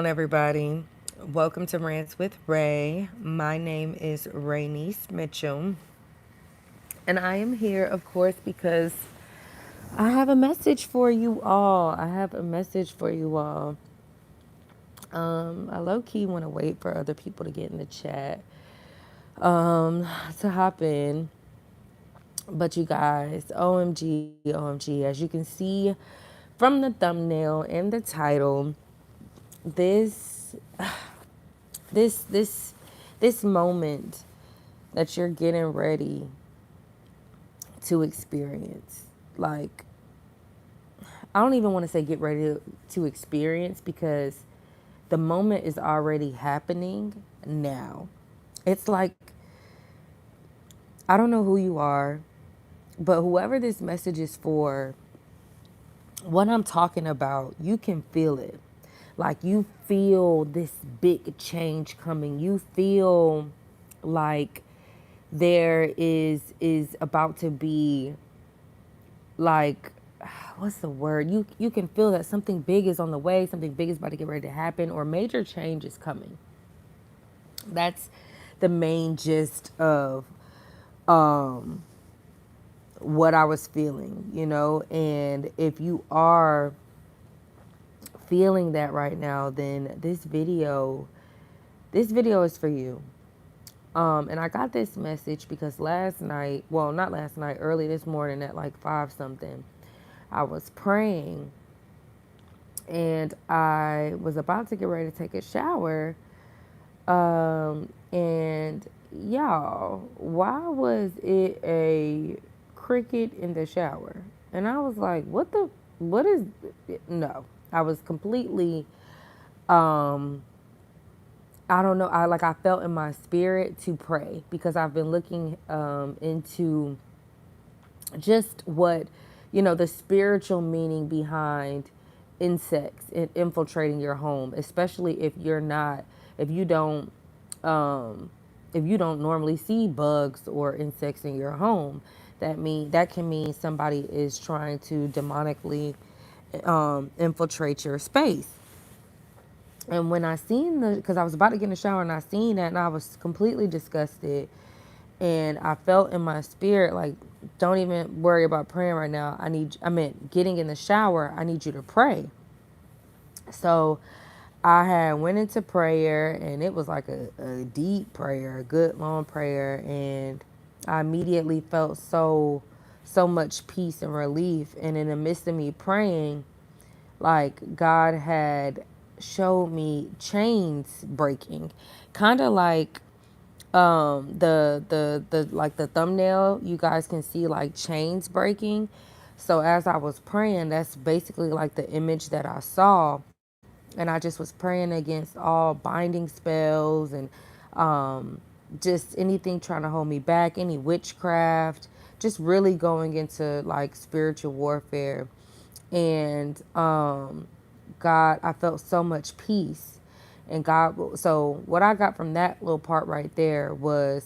everybody? Welcome to Rants with Ray. My name is Raynice Mitchell, and I am here, of course, because I have a message for you all. I have a message for you all. I low key want to wait for other people to get in the chat to hop in. But you guys, OMG, OMG, as you can see from the thumbnail and the title, this this this this moment that you're getting ready to experience, like, I don't even want to say get ready to experience, because the moment is already happening now. It's like, I don't know who you are, but whoever this message is for, what I'm talking about, you can feel it. Like, you feel this big change coming. You feel like there is about to be, like, what's the word? You can feel that something big is on the way, something big is about to get ready to happen, or major change is coming. That's the main gist of what I was feeling. And if you are feeling that right now, then this video is for you. And I got this message because last night, well, not last night, early this morning at like 5 something, I was praying and I was about to get ready to take a shower. And y'all, why was it a cricket in the shower? And I was like, what is, no. I was completely, I don't know. I felt in my spirit to pray, because I've been looking into just what, the spiritual meaning behind insects infiltrating your home, especially if you don't, um, if you don't normally see bugs or insects in your home. That can mean somebody is trying to demonically infiltrate your space. And when I seen because I was about to get in the shower and I seen that, and I was completely disgusted. And I felt in my spirit, like, don't even worry about praying right now. I meant getting in the shower, I need you to pray. So I had went into prayer, and it was like a deep prayer, a good long prayer. And I immediately felt so much peace and relief. And in the midst of me praying, like, God had showed me chains breaking, kind of like the like the thumbnail, you guys can see like chains breaking. So as I was praying, that's basically like the image that I saw. And I just was praying against all binding spells and just anything trying to hold me back, any witchcraft, just really going into like spiritual warfare. And God, I felt so much peace. And God, so what I got from that little part right there was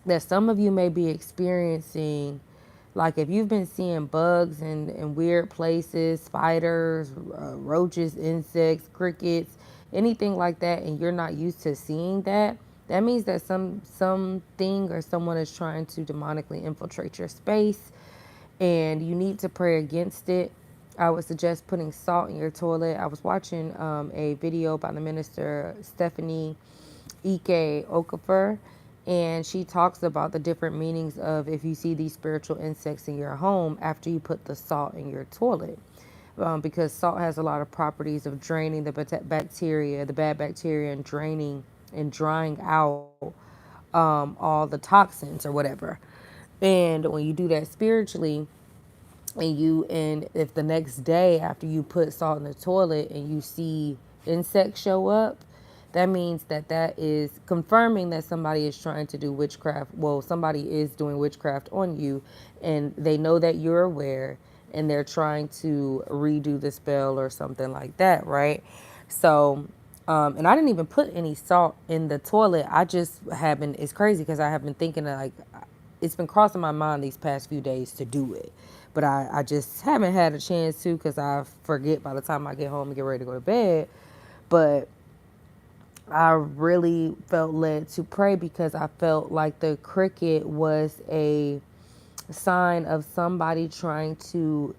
that some of you may be experiencing, like, if you've been seeing bugs in weird places, spiders, roaches, insects, crickets, anything like that, and you're not used to seeing that, that means that something or someone is trying to demonically infiltrate your space, and you need to pray against it. I would suggest putting salt in your toilet. I was watching a video by the minister Stephanie Ike Okafor, and she talks about the different meanings of if you see these spiritual insects in your home after you put the salt in your toilet. Because salt has a lot of properties of draining the bacteria, the bad bacteria, and draining and drying out all the toxins or whatever. And when you do that spiritually, and if the next day after you put salt in the toilet and you see insects show up, that means that is confirming that somebody is trying to do witchcraft. Well, somebody is doing witchcraft on you, and they know that you're aware, and they're trying to redo the spell or something like that, right? So, and I didn't even put any salt in the toilet. I just have been, it's crazy because I have been thinking of, like, it's been crossing my mind these past few days to do it. But I just haven't had a chance to, because I forget by the time I get home and get ready to go to bed. But I really felt led to pray because I felt like the cricket was a sign of somebody trying to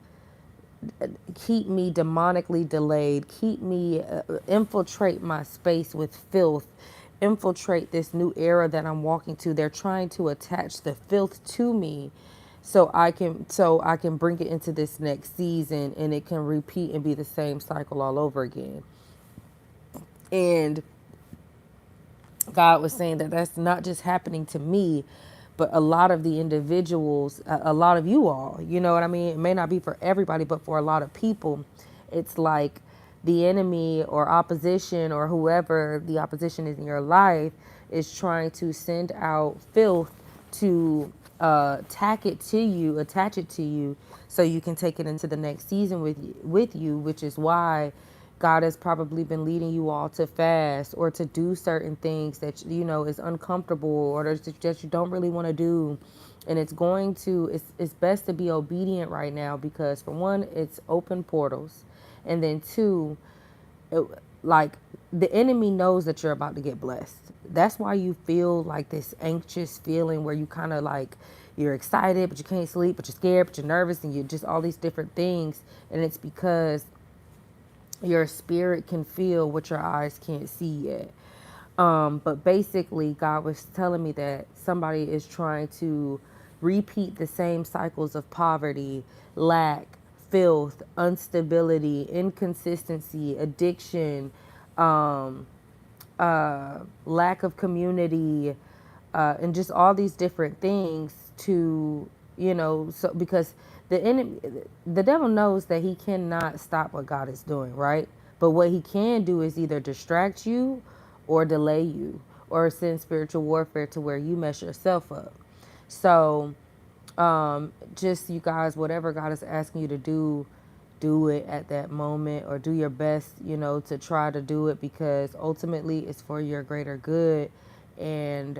keep me demonically delayed, keep me infiltrate my space with filth, infiltrate this new era that I'm walking to. They're trying to attach the filth to me so I can bring it into this next season and it can repeat and be the same cycle all over again. And God was saying that that's not just happening to me, but a lot of the individuals, a lot of you all, you know what I mean? It may not be for everybody, but for a lot of people, it's like the enemy or opposition or whoever the opposition is in your life is trying to send out filth to tack it to you, attach it to you, so you can take it into the next season with you, which is why God has probably been leading you all to fast or to do certain things that is uncomfortable or that you don't really want to do. And it's best to be obedient right now because for one, it's open portals. And then two, it, like the enemy knows that you're about to get blessed. That's why you feel like this anxious feeling where you kind of like you're excited but you can't sleep, but you're scared, but you're nervous, and you're just all these different things. And it's because your spirit can feel what your eyes can't see yet. But basically, God was telling me that somebody is trying to repeat the same cycles of poverty, lack, filth, instability, inconsistency, addiction, um, lack of community, and just all these different things so because the devil knows that he cannot stop what God is doing, right? But what he can do is either distract you or delay you or send spiritual warfare to where you mess yourself up. So just you guys, whatever God is asking you to do it at that moment or do your best, to try to do it because ultimately it's for your greater good. And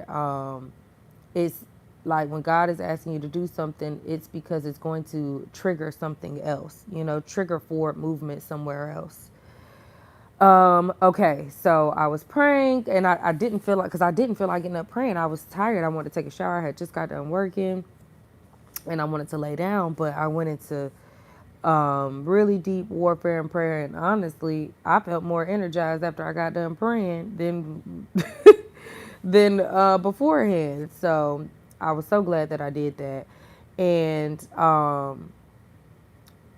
it's like when God is asking you to do something, it's because it's going to trigger something else, trigger forward movement somewhere else. Okay, so I was praying and I didn't feel like, because I didn't feel like getting up praying. I was tired. I wanted to take a shower. I had just got done working and I wanted to lay down, but I went into really deep warfare and prayer. And honestly, I felt more energized after I got done praying than beforehand. So I was so glad that I did that. And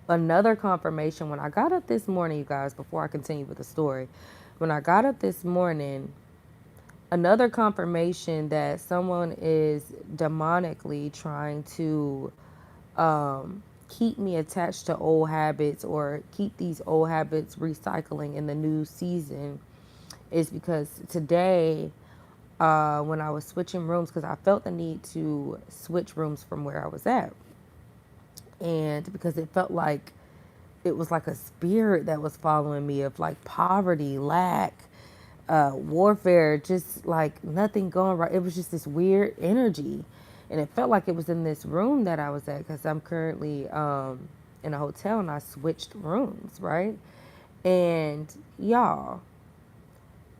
another confirmation when I got up this morning, you guys, before I continue with the story, when I got up this morning, another confirmation that someone is demonically trying to keep me attached to old habits or keep these old habits recycling in the new season is because today, when I was switching rooms, because I felt the need to switch rooms from where I was at, and because it felt like it was like a spirit that was following me of like poverty, lack, warfare, just like nothing going right. It was just this weird energy. And it felt like it was in this room that I was at because I'm currently in a hotel and I switched rooms, right? And y'all,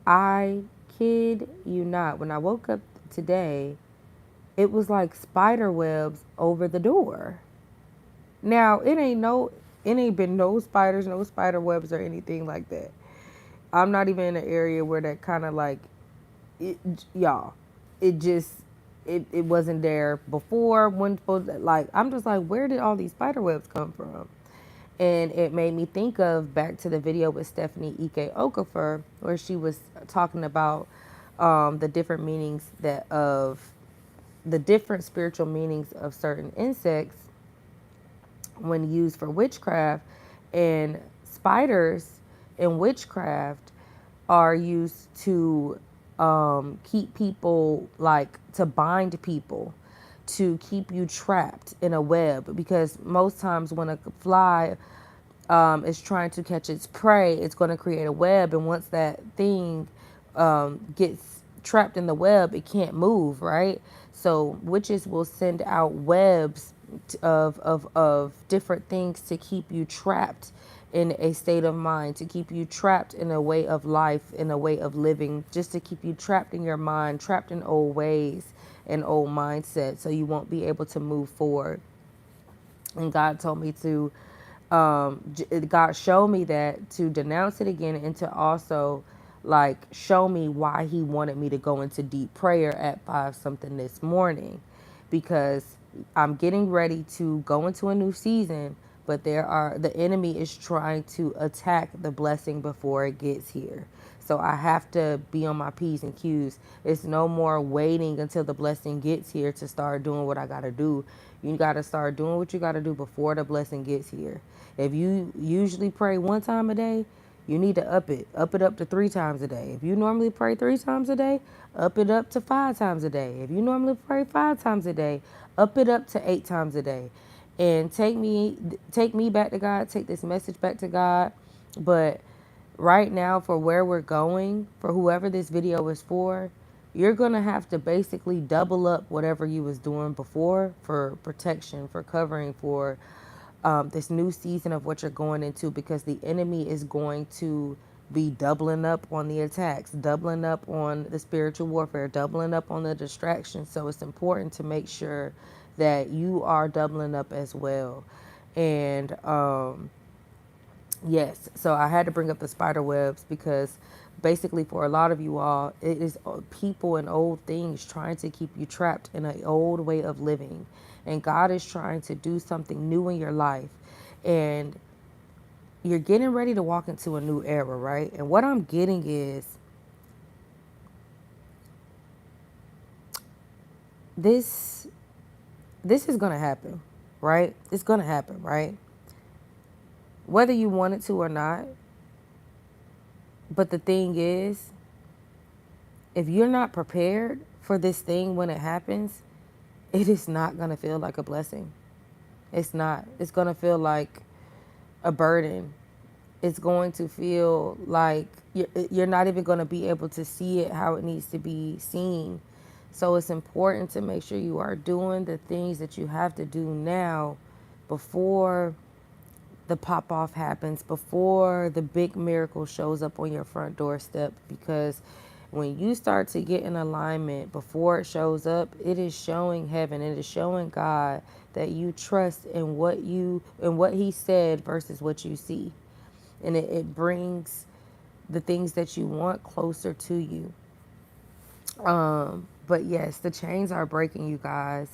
I kid you not, when I woke up today, it was like spider webs over the door. Now, it ain't been no spiders, no spider webs or anything like that. I'm not even in an area where that kind of like it, y'all. It just it wasn't there before when like I'm just like, where did all these spider webs come from? And it made me think of back to the video with Stephanie Ike Okafor where she was talking about the different meanings that of the different spiritual meanings of certain insects when used for witchcraft. And spiders in witchcraft are used to keep people, like to bind people, to keep you trapped in a web. Because most times when a fly is trying to catch its prey, it's going to create a web. And once that thing gets trapped in the web, it can't move, right? So witches will send out webs of different things to keep you trapped in a state of mind, to keep you trapped in a way of life, in a way of living, just to keep you trapped in your mind, trapped in old ways and old mindsets, so you won't be able to move forward. And God told me to, God showed me that to denounce it again, and to also like show me why he wanted me to go into deep prayer at 5 something this morning, because I'm getting ready to go into a new season, but the enemy is trying to attack the blessing before it gets here. So I have to be on my P's and Q's. It's no more waiting until the blessing gets here to start doing what I got to do. You got to start doing what you got to do before the blessing gets here. If you usually pray 1 time a day, you need to up it. Up it up to 3 times a day. If you normally pray 3 times a day, up it up to 5 times a day. If you normally pray 5 times a day, up it up to 8 times a day. And take me back to God, take this message back to God. But right now, for where we're going, for whoever this video is for, you're going to have to basically double up whatever you was doing before, for protection, for covering, for this new season of what you're going into, because the enemy is going to be doubling up on the attacks, doubling up on the spiritual warfare, doubling up on the distractions. So it's important to make sure that you are doubling up as well. And yes, so I had to bring up the spider webs, because basically for a lot of you all, it is people and old things trying to keep you trapped in an old way of living. And God is trying to do something new in your life. And you're getting ready to walk into a new era, right? And what I'm getting is this this is going to happen, right? It's going to happen, right? Whether you want it to or not. But the thing is, if you're not prepared for this thing when it happens, it is not going to feel like a blessing. It's not. It's going to feel like a burden. It's going to feel like you're not even going to be able to see it how it needs to be seen. So it's important to make sure you are doing the things that you have to do now, before the pop off happens, before the big miracle shows up on your front doorstep. Because when you start to get in alignment before it shows up, it is showing heaven, it is showing God that you trust in what he said versus what you see. And it brings the things that you want closer to you. But yes, the chains are breaking, you guys.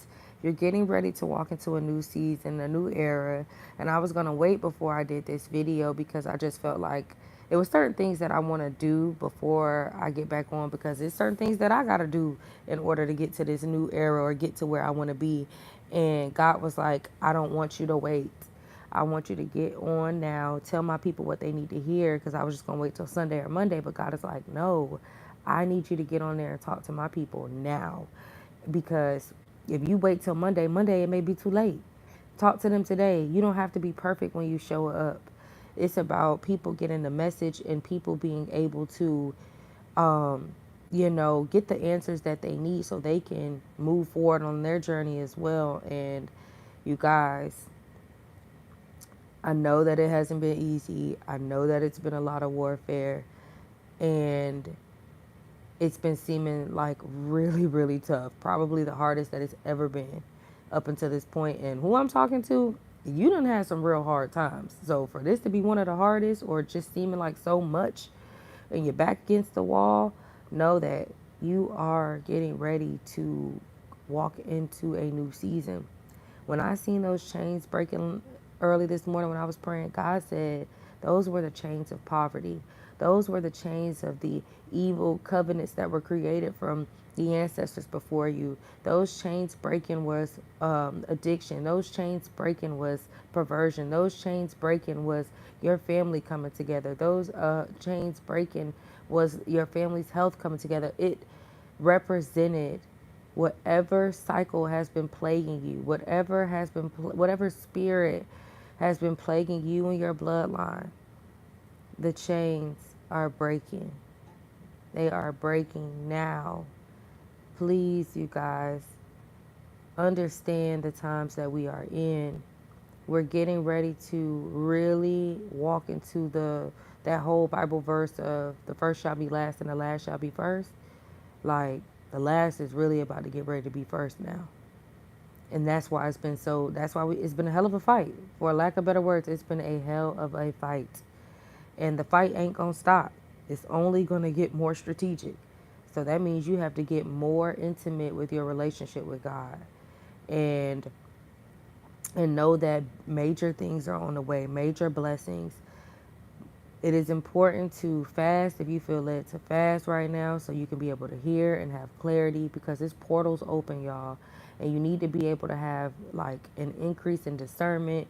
You're getting ready to walk into a new season, a new era. And I was going to wait before I did this video, because I just felt like it was certain things that I want to do before I get back on, because there's certain things that I got to do in order to get to this new era or get to where I want to be. And God was like, I don't want you to wait. I want you to get on now, tell my people what they need to hear, because I was just going to wait till Sunday or Monday. But God is like, no, I need you to get on there and talk to my people now. Because if you wait till Monday, it may be too late. Talk to them today. You don't have to be perfect when you show up. It's about people getting the message and people being able to, get the answers that they need so they can move forward on their journey as well. And you guys, I know that it hasn't been easy. I know that it's been a lot of warfare, and it's been seeming like really, really tough. Probably the hardest that it's ever been up until this point. And who I'm talking to, you done had some real hard times. So for this to be one of the hardest, or just seeming like so much, and you're back against the wall, know that you are getting ready to walk into a new season. When I seen those chains breaking early this morning when I was praying, God said those were the chains of poverty. Those were the chains of the evil covenants that were created from the ancestors before you. Those chains breaking was addiction. Those chains breaking was perversion. Those chains breaking was your family coming together. Those chains breaking was your family's health coming together. It represented whatever cycle has been plaguing you, whatever spirit has been plaguing you and your bloodline. The chains are breaking. They are breaking now. Please, you guys, understand the times that we are in. We're getting ready to really walk into that whole Bible verse of the first shall be last and the last shall be first. Like, the last is really about to get ready to be first now. And that's why it's been a hell of a fight. For lack of better words, it's been a hell of a fight. And the fight ain't gonna stop. It's only gonna get more strategic. So that means you have to get more intimate with your relationship with God. And know that major things are on the way, major blessings. It is important to fast if you feel led to fast right now so you can be able to hear and have clarity, because this portal's open, y'all. And you need to be able to have like an increase in discernment,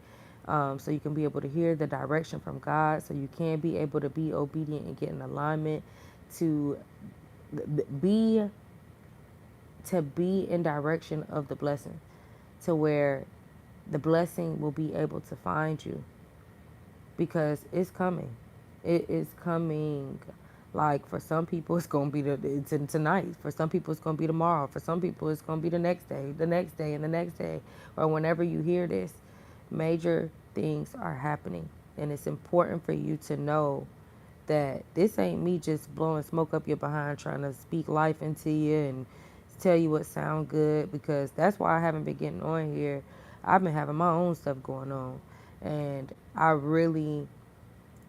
so you can be able to hear the direction from God, so you can be able to be obedient and get in alignment to be be in direction of the blessing, to where the blessing will be able to find you, because it's coming. It is coming. Like, for some people, it's gonna be tonight. For some people, it's gonna be tomorrow. For some people, it's gonna be the next day, and the next day, or whenever you hear this. Major things are happening, and it's important for you to know that this ain't me just blowing smoke up your behind trying to speak life into you and tell you what sound good, because that's why I haven't been getting on here. I've been having my own stuff going on, and I really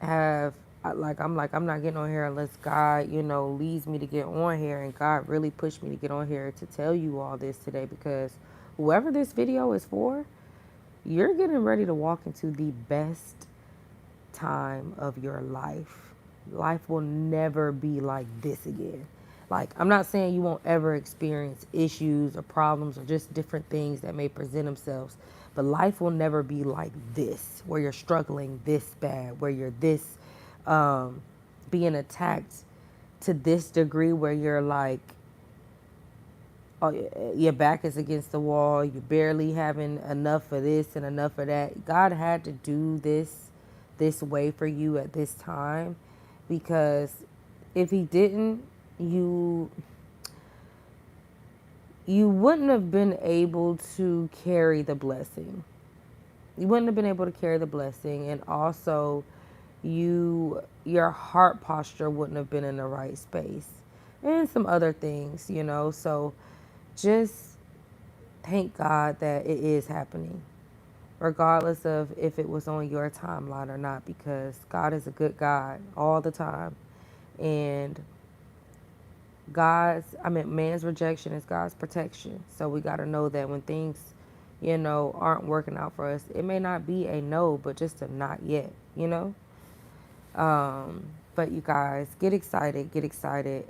have I'm not getting on here unless God, leads me to get on here, and God really pushed me to get on here to tell you all this today, because whoever this video is for, you're getting ready to walk into the best time of your life. Life will never be like this again. Like, I'm not saying you won't ever experience issues or problems or just different things that may present themselves, but life will never be like this, where you're struggling this bad, where you're this being attacked to this degree, where you're like, oh, your back is against the wall, you're barely having enough of this and enough of that. God had to do this way for you at this time, because if he didn't, you wouldn't have been able to carry the blessing. You wouldn't have been able to carry the blessing, and also your heart posture wouldn't have been in the right space, and some other things, so just thank God that it is happening, regardless of if it was on your timeline or not, because God is a good God all the time. And man's rejection is God's protection. So we got to know that when things, aren't working out for us, it may not be a no, but just a not yet. But you guys, get excited, get excited.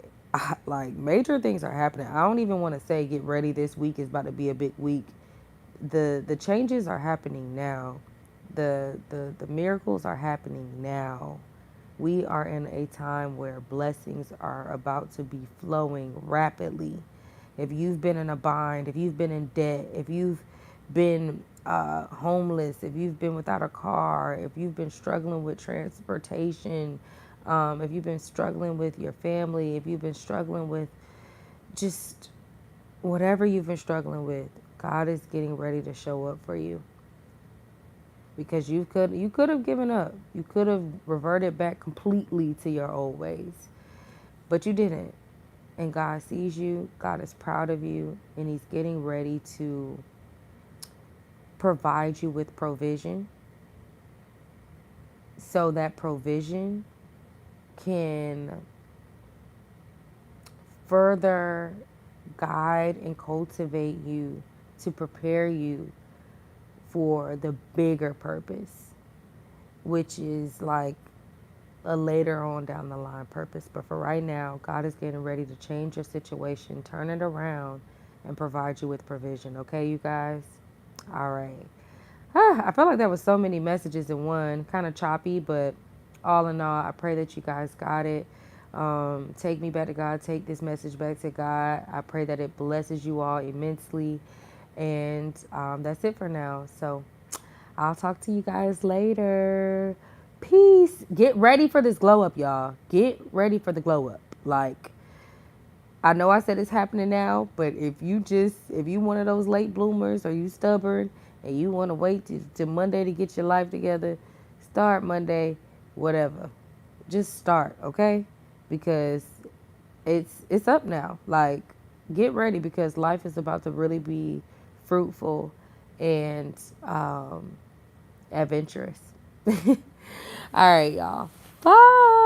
Like, major things are happening. I don't even want to say get ready. This week is about to be a big week. The changes are happening now. The miracles are happening now. We are in a time where blessings are about to be flowing rapidly. If you've been in a bind, if you've been in debt, if you've been homeless, if you've been without a car, if you've been struggling with transportation, if you've been struggling with your family, if you've been struggling with just whatever you've been struggling with, God is getting ready to show up for you. Because you could have given up. You could have reverted back completely to your old ways. But you didn't. And God sees you. God is proud of you. And he's getting ready to provide you with provision, so that provision can further guide and cultivate you to prepare you for the bigger purpose, which is like a later on down the line purpose. But for right now, God is getting ready to change your situation, turn it around, and provide you with provision. Okay, you guys? All right. I felt like there was so many messages in one, kind of choppy, but all in all, I pray that you guys got it. Take me back to God. Take this message back to God. I pray that it blesses you all immensely. And that's it for now. So I'll talk to you guys later. Peace. Get ready for this glow up, y'all. Get ready for the glow up. Like, I know I said it's happening now, but if you one of those late bloomers, or you stubborn and you want to wait to Monday to get your life together, start Monday, whatever. Just start, okay? Because it's up now. Like, get ready because life is about to really be fruitful and adventurous. All right, y'all. Bye.